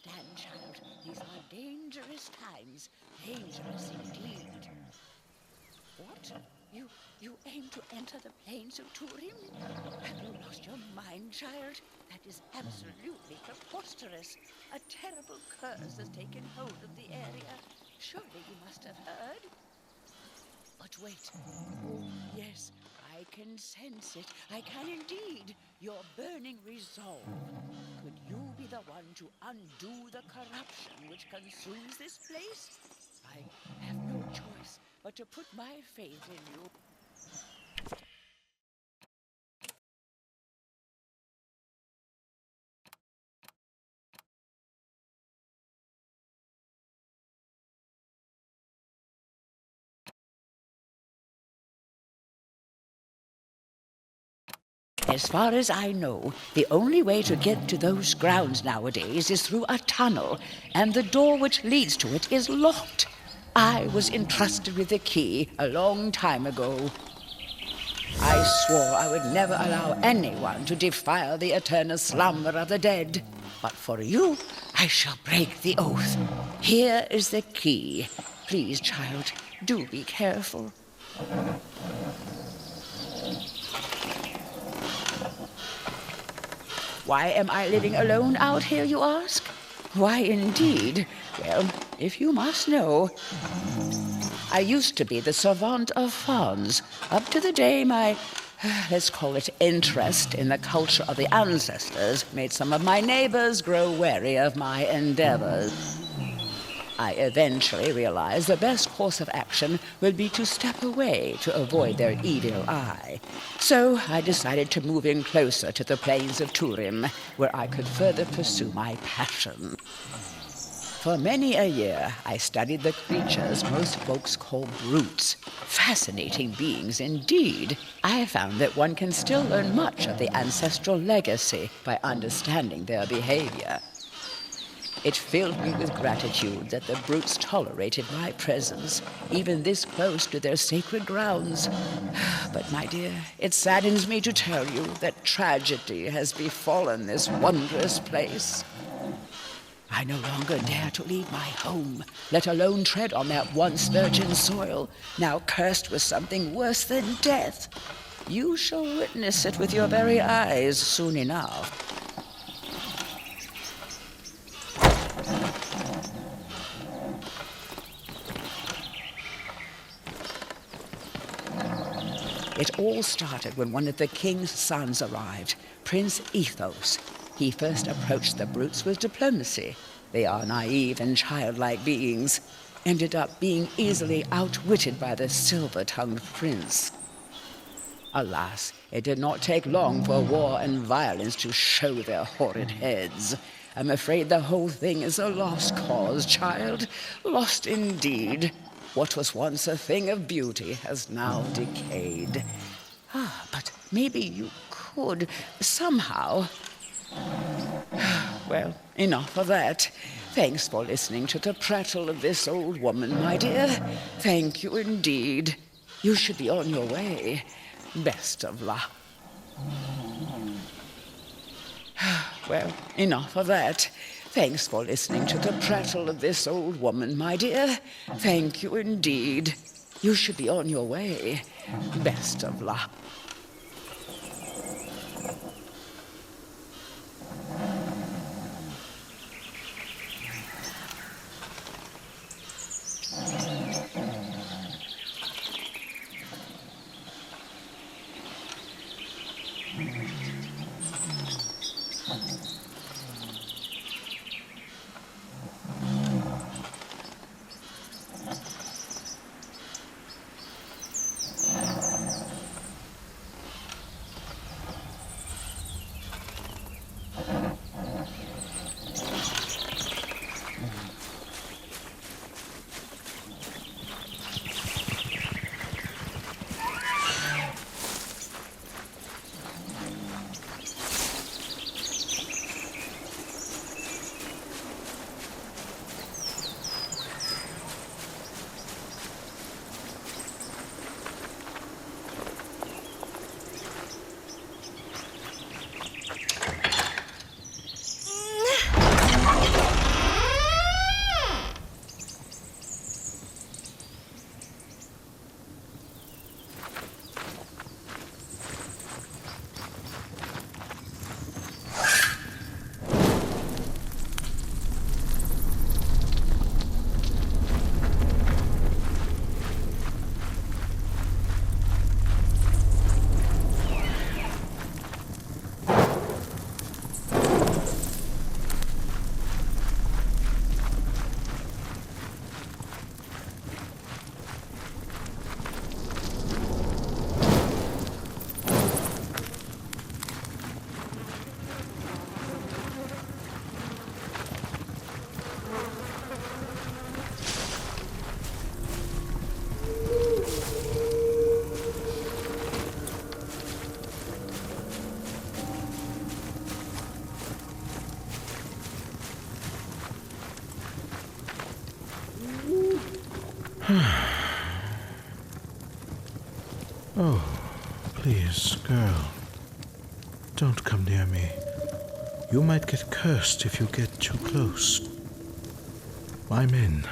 understand, child. These are dangerous times. Dangerous indeed. What? You aim to enter the plains of Turim? Have you lost your mind, child? That is absolutely preposterous. A terrible curse has taken hold of the area. Surely you must have heard. But wait. Oh, yes, I can sense it. I can indeed. Your burning resolve. Could you be the one to undo the corruption which consumes this place? I have no choice but to put my faith in you. As far as I know, the only way to get to those grounds nowadays is through a tunnel, and the door which leads to it is locked. I was entrusted with the key a long time ago. I swore I would never allow anyone to defile the eternal slumber of the dead. But for you, I shall break the oath. Here is the key. Please, child, do be careful. Why am I living alone out here, you ask? Why, indeed. Well, if you must know, I used to be the servant of fawns, up to the day my, let's call it interest in the culture of the ancestors made some of my neighbors grow wary of my endeavors. I eventually realized the best course of action would be to step away to avoid their evil eye. So I decided to move in closer to the plains of Turim, where I could further pursue my passion. For many a year, I studied the creatures most folks call brutes. Fascinating beings indeed. I found that one can still learn much of the ancestral legacy by understanding their behavior. It filled me with gratitude that the brutes tolerated my presence, even this close to their sacred grounds. But, my dear, it saddens me to tell you that tragedy has befallen this wondrous place. I no longer dare to leave my home, let alone tread on that once virgin soil, now cursed with something worse than death. You shall witness it with your very eyes soon enough. It all started when one of the king's sons arrived, Princ-iples. He first approached the brutes with diplomacy. They are naive and childlike beings. Ended up being easily outwitted by the silver-tongued prince. Alas, it did not take long for war and violence to show their horrid heads. I'm afraid the whole thing is a lost cause, child. Lost indeed. What was once a thing of beauty has now decayed. But maybe you could somehow... Well, enough of that. Thanks for listening to the prattle of this old woman, my dear. Thank you indeed. You should be on your way. Best of luck. Well, enough of that. Thanks for listening to the prattle of this old woman, my dear. Thank you indeed. You should be on your way. Best of luck. Oh, please, girl. Don't come near me. You might get cursed if you get too close. My men,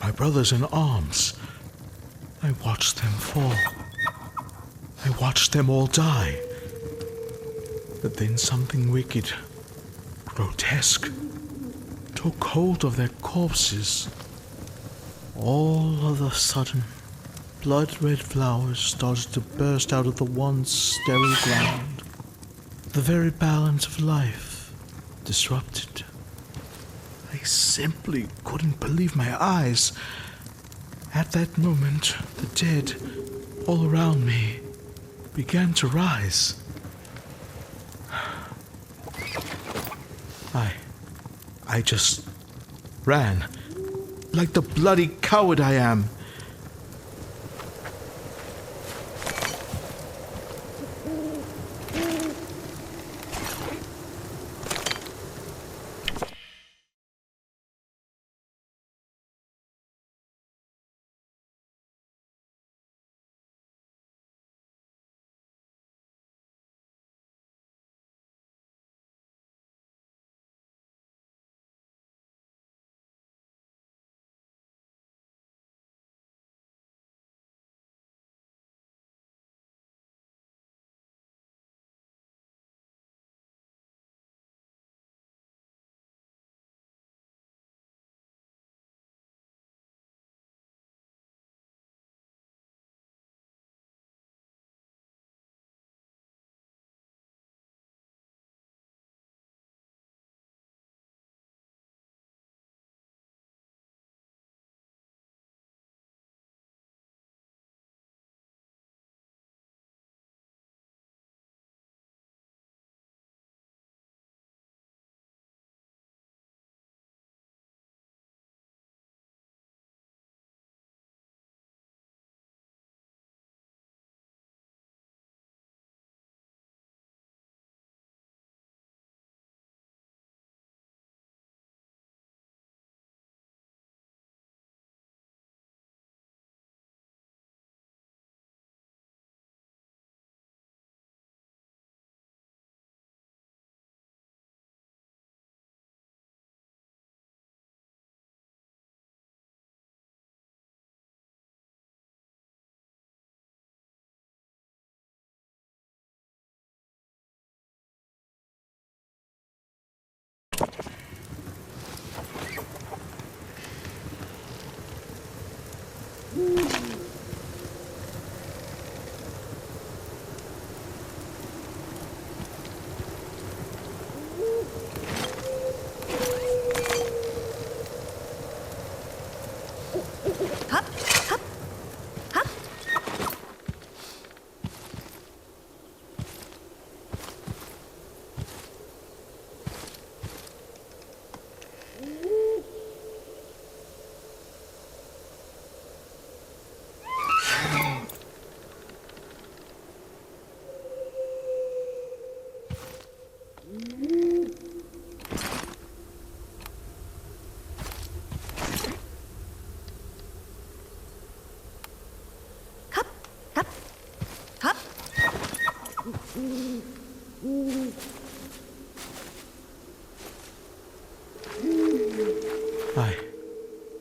my brothers in arms, I watched them fall. I watched them all die. But then something wicked, grotesque, took hold of their corpses. All of a sudden, blood-red flowers started to burst out of the once sterile ground. The very balance of life disrupted. I simply couldn't believe my eyes. At that moment, the dead, all around me, began to rise. I just ran, like the bloody coward I am.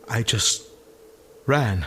I just ran.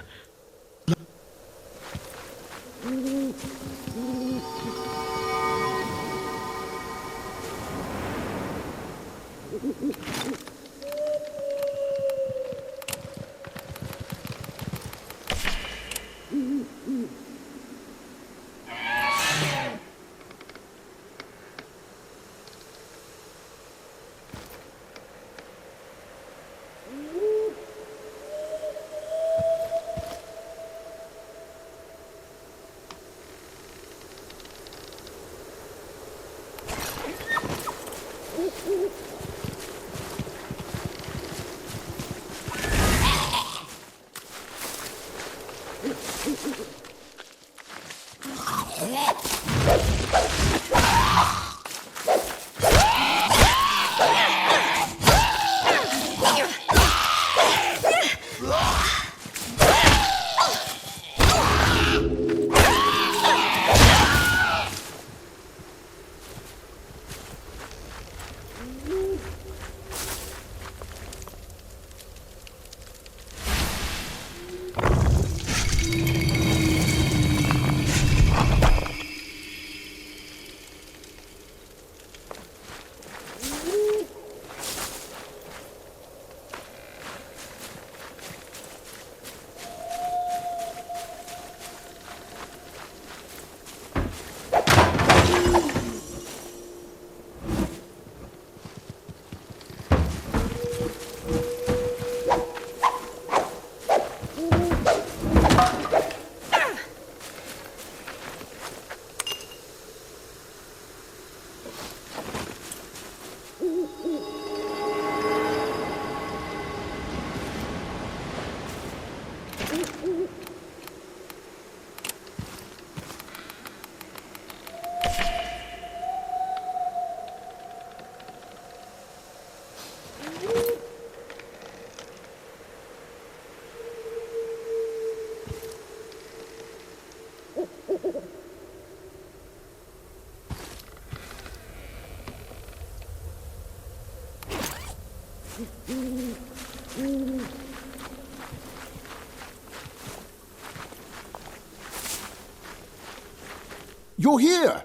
You're here!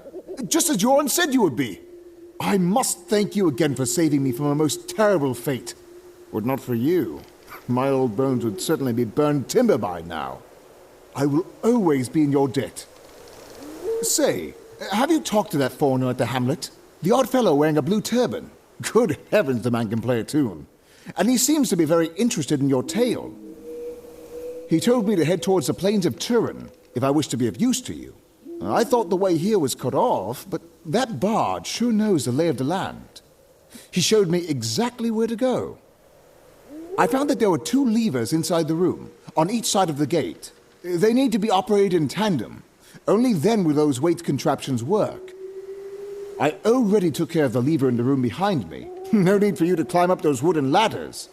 Just as Joran said you would be! I must thank you again for saving me from a most terrible fate. Were it not for you, my old bones would certainly be burned timber by now. I will always be in your debt. Say, have you talked to that foreigner at the hamlet? The odd fellow wearing a blue turban? Good heavens, the man can play a tune. And he seems to be very interested in your tale. He told me to head towards the plains of Turin, if I wish to be of use to you. I thought the way here was cut off, but that bard sure knows the lay of the land. He showed me exactly where to go. I found that there were 2 levers inside the room, on each side of the gate. They need to be operated in tandem. Only then will those weight contraptions work. I already took care of the lever in the room behind me. No need for you to climb up those wooden ladders.